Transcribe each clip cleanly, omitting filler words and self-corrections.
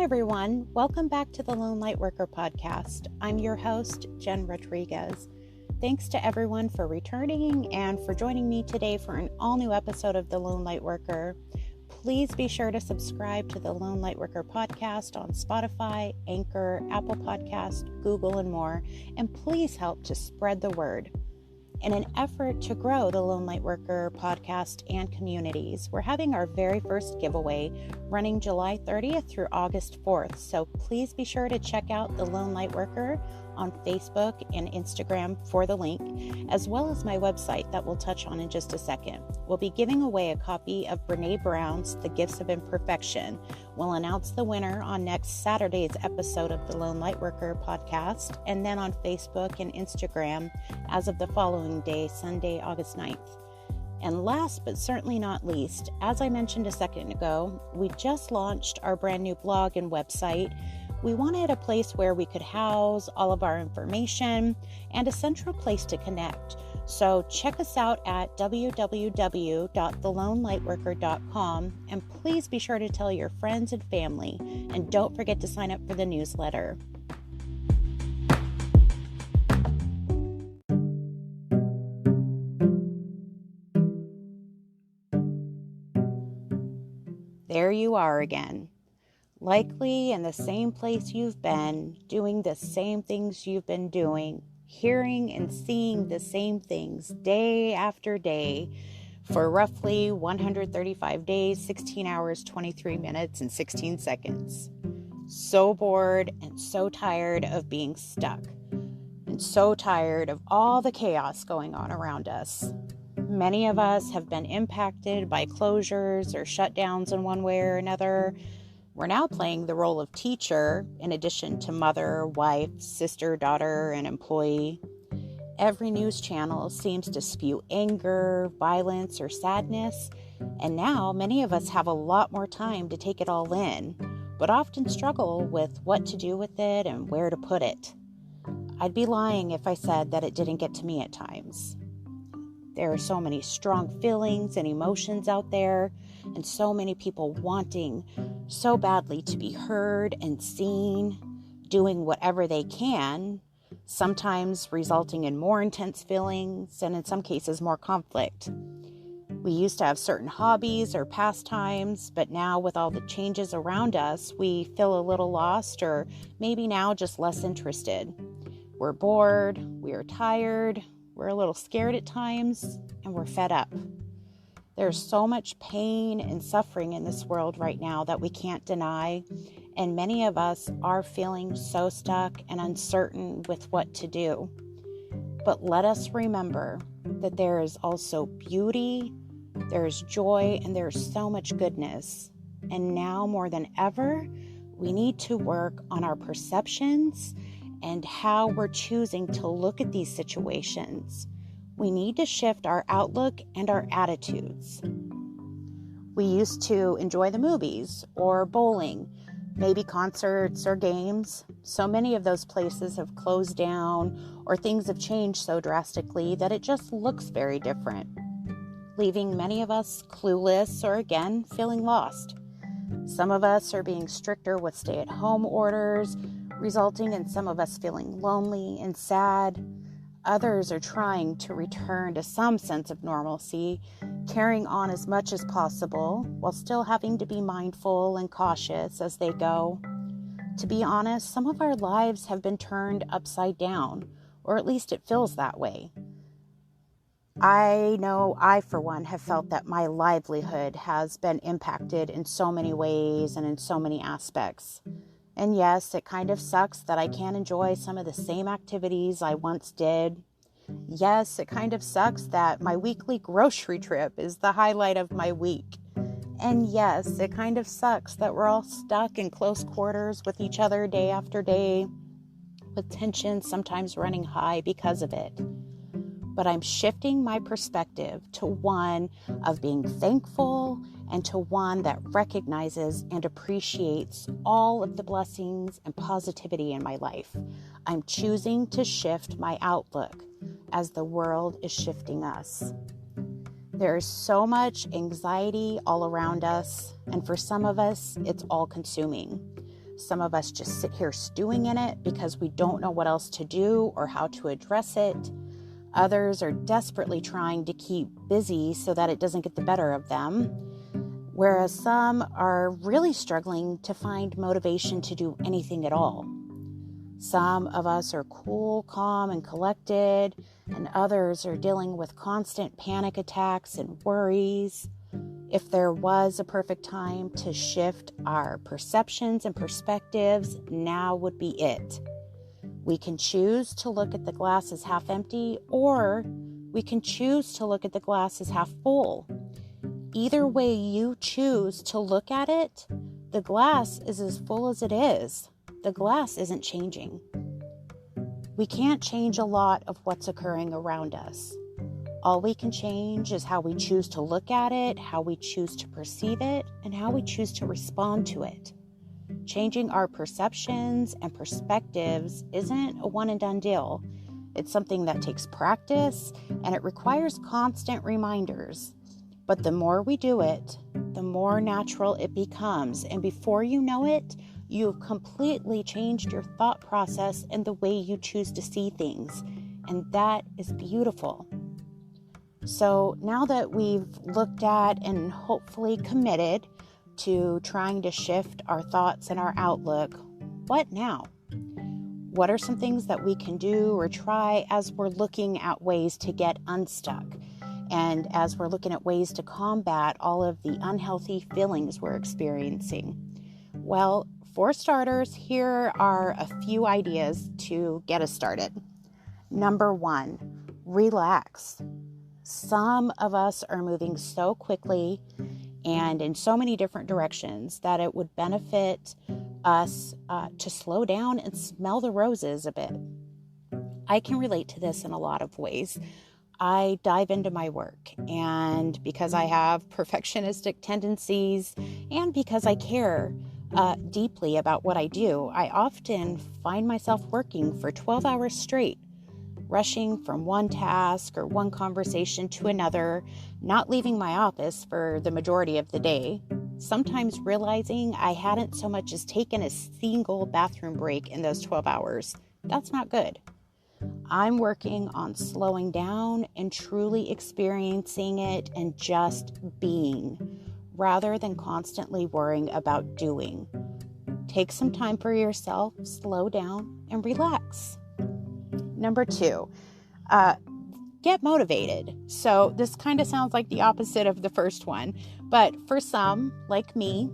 everyone. Welcome back to the Lone Lightworker podcast. I'm your host, Jen Rodriguez. Thanks to everyone for returning and for joining me today for an all-new episode of the Lone Lightworker. Please be sure to subscribe to the Lone Lightworker podcast on Spotify, Anchor, Apple Podcast, Google, and more. And please help to spread the word. In an effort to grow the Lone Lightworker podcast and communities, we're having our very first giveaway running July 30th through August 4th. So please be sure to check out the Lone Lightworker on Facebook and Instagram for the link, as well as my website that we'll touch on in just a second. We'll be giving away a copy of Brene Brown's The Gifts of Imperfection. We'll announce the winner on next Saturday's episode of the Lone Lightworker podcast, and then on Facebook and Instagram as of the following day, Sunday, August 9th. And last but certainly not least, as I mentioned a second ago, we just launched our brand new blog and website. We wanted a place where we could house all of our information and a central place to connect. So check us out at www.thelonelightworker.com, and please be sure to tell your friends and family, and don't forget to sign up for the newsletter. There you are again. Likely in the same place you've been, doing the same things you've been doing, hearing and seeing the same things day after day for roughly 135 days, 16 hours, 23 minutes, and 16 seconds. So bored and so tired of being stuck, and so tired of all the chaos going on around us. Many of us have been impacted by closures or shutdowns in one way or another. We're now playing the role of teacher in addition to mother, wife, sister, daughter, and employee. Every news channel seems to spew anger, violence, or sadness, and now many of us have a lot more time to take it all in, but often struggle with what to do with it and where to put it. I'd be lying if I said that it didn't get to me at times. There are so many strong feelings and emotions out there, and so many people wanting so badly to be heard and seen, doing whatever they can, sometimes resulting in more intense feelings and in some cases more conflict. We used to have certain hobbies or pastimes, but now with all the changes around us, we feel a little lost or maybe now just less interested. We're bored, we are tired, we're a little scared at times, and we're fed up. There's so much pain and suffering in this world right now that we can't deny, and many of us are feeling so stuck and uncertain with what to do. But let us remember that there is also beauty, there's joy, and there's so much goodness. And now more than ever, we need to work on our perceptions and how we're choosing to look at these situations. We need to shift our outlook and our attitudes. We used to enjoy the movies or bowling, maybe concerts or games. So many of those places have closed down, or things have changed so drastically that it just looks very different, leaving many of us clueless or again feeling lost. Some of us are being stricter with stay-at-home orders, resulting in some of us feeling lonely and sad. Others are trying to return to some sense of normalcy, carrying on as much as possible while still having to be mindful and cautious as they go. To be honest, some of our lives have been turned upside down, or at least it feels that way. I know I, for one, have felt that my livelihood has been impacted in so many ways and in so many aspects. And yes, it kind of sucks that I can't enjoy some of the same activities I once did. Yes, it kind of sucks that my weekly grocery trip is the highlight of my week. And yes, it kind of sucks that we're all stuck in close quarters with each other day after day, with tension sometimes running high because of it. But I'm shifting my perspective to one of being thankful and to one that recognizes and appreciates all of the blessings and positivity in my life. I'm choosing to shift my outlook as the world is shifting us. There is so much anxiety all around us, and for some of us, it's all-consuming. Some of us just sit here stewing in it because we don't know what else to do or how to address it. Others are desperately trying to keep busy so that it doesn't get the better of them, whereas some are really struggling to find motivation to do anything at all. Some of us are cool, calm, and collected, and others are dealing with constant panic attacks and worries. If there was a perfect time to shift our perceptions and perspectives, now would be it. We can choose to look at the glass as half empty, or we can choose to look at the glass as half full. Either way you choose to look at it, the glass is as full as it is. The glass isn't changing. We can't change a lot of what's occurring around us. All we can change is how we choose to look at it, how we choose to perceive it, and how we choose to respond to it. Changing our perceptions and perspectives isn't a one and done deal. It's something that takes practice, and it requires constant reminders. But the more we do it, the more natural it becomes. And before you know it, you've completely changed your thought process and the way you choose to see things. And that is beautiful. So now that we've looked at and hopefully committed to trying to shift our thoughts and our outlook, what now? What are some things that we can do or try as we're looking at ways to get unstuck? And as we're looking at ways to combat all of the unhealthy feelings we're experiencing? Well, for starters, here are a few ideas to get us started. Number 1, relax. Some of us are moving so quickly and in so many different directions that it would benefit us to slow down and smell the roses a bit. I can relate to this in a lot of ways. I dive into my work, and because I have perfectionistic tendencies and because I care deeply about what I do, I often find myself working for 12 hours straight, rushing from one task or one conversation to another, not leaving my office for the majority of the day, sometimes realizing I hadn't so much as taken a single bathroom break in those 12 hours. That's not good. I'm working on slowing down and truly experiencing it and just being, rather than constantly worrying about doing. Take some time for yourself, slow down, and relax. Number 2, get motivated. So this kind of sounds like the opposite of the first one, but for some, like me,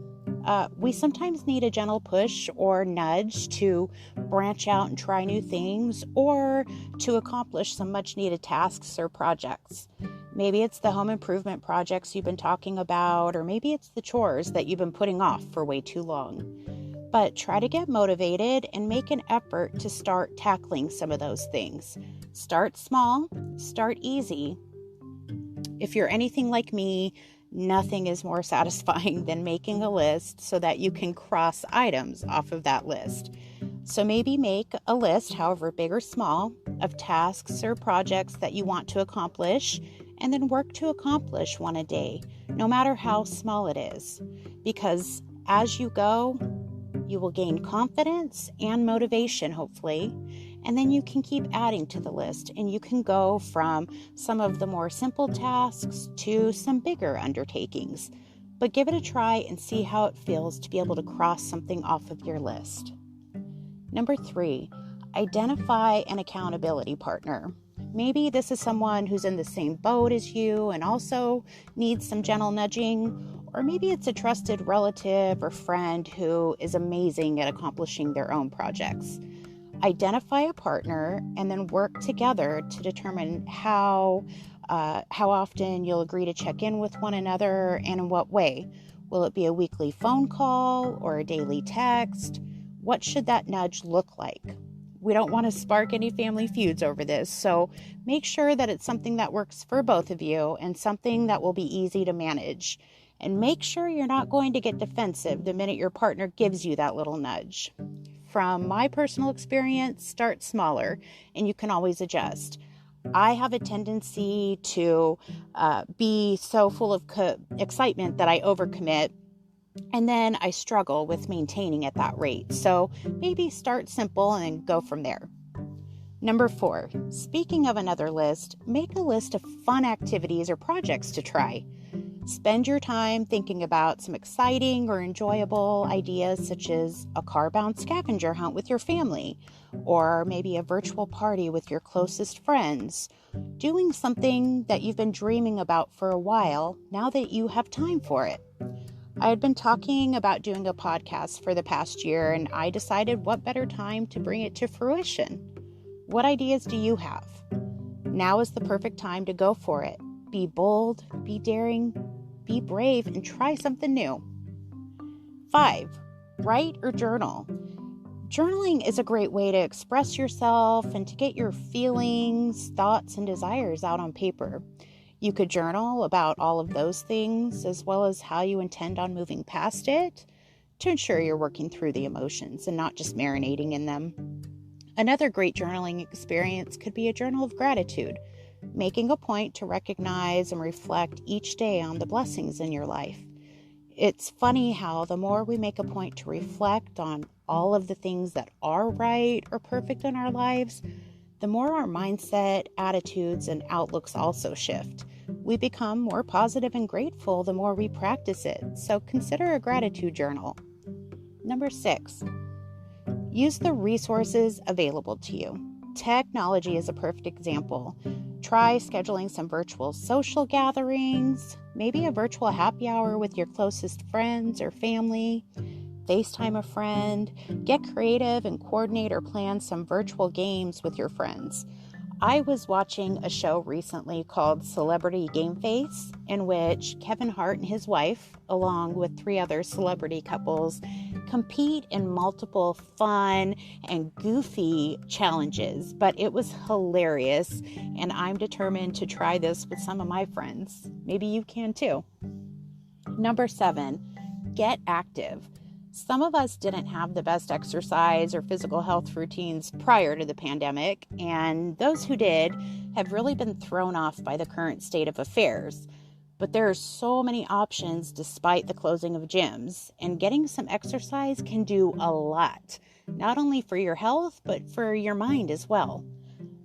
we sometimes need a gentle push or nudge to branch out and try new things, or to accomplish some much needed tasks or projects. Maybe it's the home improvement projects you've been talking about, or maybe it's the chores that you've been putting off for way too long. But try to get motivated and make an effort to start tackling some of those things. Start small, start easy. If you're anything like me, nothing is more satisfying than making a list so that you can cross items off of that list. So maybe make a list, however big or small, of tasks or projects that you want to accomplish, and then work to accomplish one a day, no matter how small it is. Because as you go, you will gain confidence and motivation, hopefully, and then you can keep adding to the list, and you can go from some of the more simple tasks to some bigger undertakings. But give it a try and see how it feels to be able to cross something off of your list. Number 3, identify an accountability partner. Maybe this is someone who's in the same boat as you and also needs some gentle nudging, or maybe it's a trusted relative or friend who is amazing at accomplishing their own projects. Identify a partner and then work together to determine how often you'll agree to check in with one another and in what way. Will it be a weekly phone call or a daily text? What should that nudge look like? We don't want to spark any family feuds over this, so make sure that it's something that works for both of you and something that will be easy to manage. And make sure you're not going to get defensive the minute your partner gives you that little nudge. From my personal experience, start smaller, and you can always adjust. I have a tendency to be so full of excitement that I overcommit, And then I struggle with maintaining at that rate. So maybe start simple and go from there. Number 4, speaking of another list, make a list of fun activities or projects to try. Spend your time thinking about some exciting or enjoyable ideas, such as a car-bound scavenger hunt with your family, or maybe a virtual party with your closest friends. Doing something that you've been dreaming about for a while now that you have time for it. I had been talking about doing a podcast for the past year, and I decided what better time to bring it to fruition. What ideas do you have? Now is the perfect time to go for it. Be bold, be daring, be brave, and try something new. 5, write or journal. Journaling is a great way to express yourself and to get your feelings, thoughts, and desires out on paper. You could journal about all of those things, as well as how you intend on moving past it, to ensure you're working through the emotions and not just marinating in them. Another great journaling experience could be a journal of gratitude, making a point to recognize and reflect each day on the blessings in your life. It's funny how the more we make a point to reflect on all of the things that are right or perfect in our lives, the more our mindset, attitudes, and outlooks also shift. We become more positive and grateful the more we practice it, so consider a gratitude journal. Number 6, use the resources available to you. Technology is a perfect example. Try scheduling some virtual social gatherings, maybe a virtual happy hour with your closest friends or family. FaceTime a friend, get creative and coordinate or plan some virtual games with your friends. I was watching a show recently called Celebrity Game Face, in which Kevin Hart and his wife, along with 3 other celebrity couples, compete in multiple fun and goofy challenges, but it was hilarious, and I'm determined to try this with some of my friends. Maybe you can too. Number 7, get active. Some of us didn't have the best exercise or physical health routines prior to the pandemic, and those who did have really been thrown off by the current state of affairs. But there are so many options despite the closing of gyms, and getting some exercise can do a lot, not only for your health, but for your mind as well.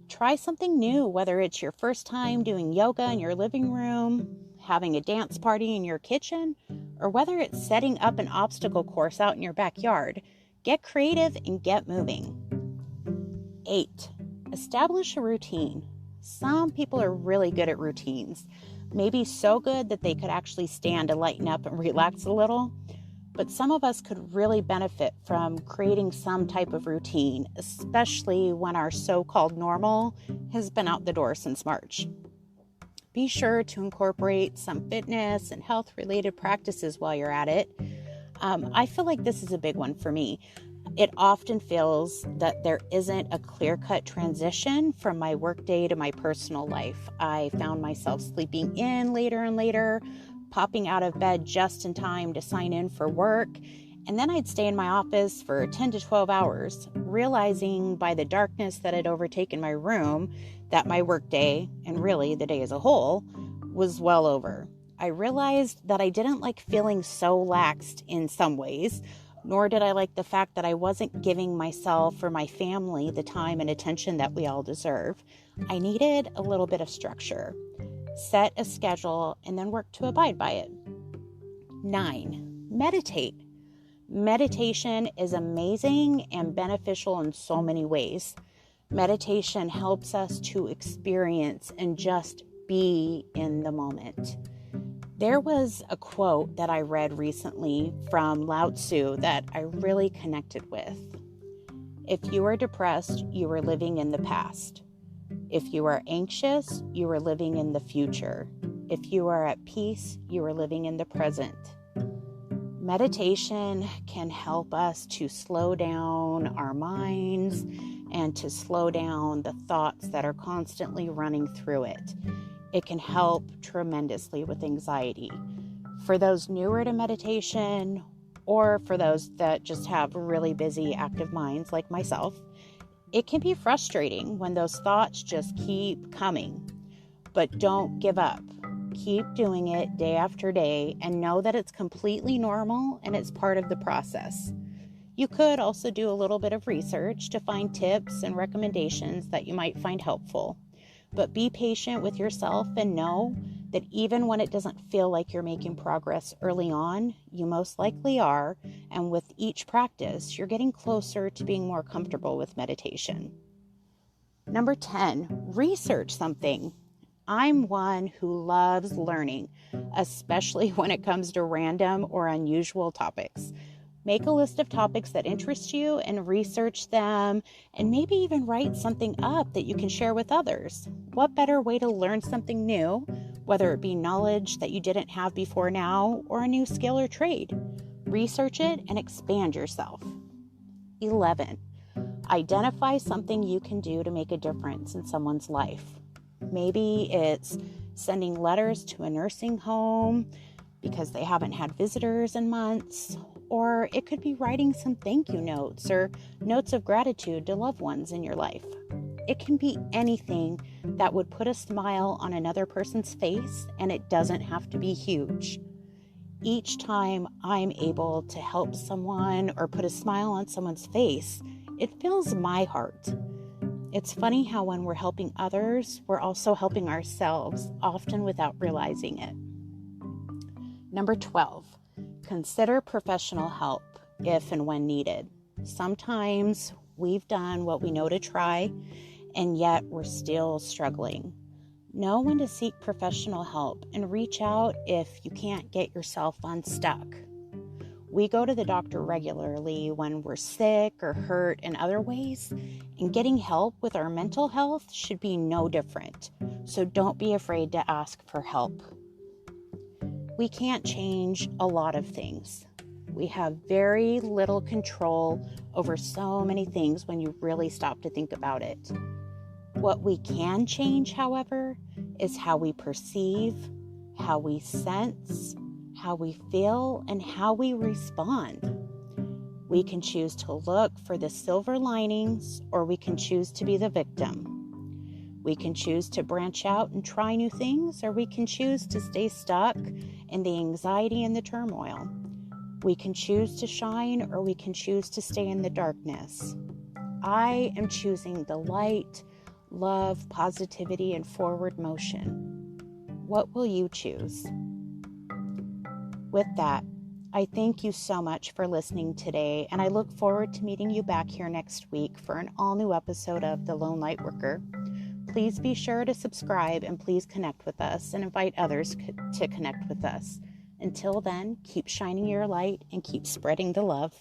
Try something new, whether it's your first time doing yoga in your living room, having a dance party in your kitchen, or whether it's setting up an obstacle course out in your backyard. Get creative and get moving. 8, establish a routine. Some people are really good at routines, maybe so good that they could actually stand to lighten up and relax a little. But some of us could really benefit from creating some type of routine, especially when our so-called normal has been out the door since March. Be sure to incorporate some fitness and health-related practices while you're at it. I feel like this is a big one for me. It often feels that there isn't a clear-cut transition from my workday to my personal life. I found myself sleeping in later and later, popping out of bed just in time to sign in for work, and then I'd stay in my office for 10 to 12 hours, realizing by the darkness that had overtaken my room that my workday, and really the day as a whole, was well over. I realized that I didn't like feeling so laxed in some ways, nor did I like the fact that I wasn't giving myself or my family the time and attention that we all deserve. I needed a little bit of structure. Set a schedule and then work to abide by it. 9, meditate. Meditation is amazing and beneficial in so many ways. Meditation helps us to experience and just be in the moment. There was a quote that I read recently from Lao Tzu that I really connected with. If you are depressed, you are living in the past. If you are anxious, you are living in the future. If you are at peace, you are living in the present. Meditation can help us to slow down our minds and to slow down the thoughts that are constantly running through it. It can help tremendously with anxiety. For those newer to meditation, or for those that just have really busy, active minds like myself, it can be frustrating when those thoughts just keep coming. But don't give up. Keep doing it day after day and know that it's completely normal and it's part of the process. You could also do a little bit of research to find tips and recommendations that you might find helpful. But be patient with yourself and know that even when it doesn't feel like you're making progress early on, you most likely are, and with each practice, you're getting closer to being more comfortable with meditation. Number 10, research something. I'm one who loves learning, especially when it comes to random or unusual topics. Make a list of topics that interest you and research them, and maybe even write something up that you can share with others. What better way to learn something new, whether it be knowledge that you didn't have before now or a new skill or trade? Research it and expand yourself. 11, identify something you can do to make a difference in someone's life. Maybe it's sending letters to a nursing home because they haven't had visitors in months, or it could be writing some thank you notes or notes of gratitude to loved ones in your life. It can be anything that would put a smile on another person's face, and it doesn't have to be huge. Each time I'm able to help someone or put a smile on someone's face, it fills my heart. It's funny how when we're helping others, we're also helping ourselves, often without realizing it. Number 12, consider professional help if and when needed. Sometimes we've done what we know to try, and yet we're still struggling. Know when to seek professional help and reach out if you can't get yourself unstuck. We go to the doctor regularly when we're sick or hurt in other ways, and getting help with our mental health should be no different. So don't be afraid to ask for help. We can't change a lot of things. We have very little control over so many things when you really stop to think about it. What we can change, however, is how we perceive, how we sense, how we feel, and how we respond. We can choose to look for the silver linings, or we can choose to be the victim. We can choose to branch out and try new things, or we can choose to stay stuck in the anxiety and the turmoil. We can choose to shine, or we can choose to stay in the darkness. I am choosing the light, love, positivity, and forward motion. What will you choose? With that, I thank you so much for listening today, and I look forward to meeting you back here next week for an all-new episode of The Lone Lightworker. Please be sure to subscribe, and please connect with us and invite others to connect with us. Until then, keep shining your light and keep spreading the love.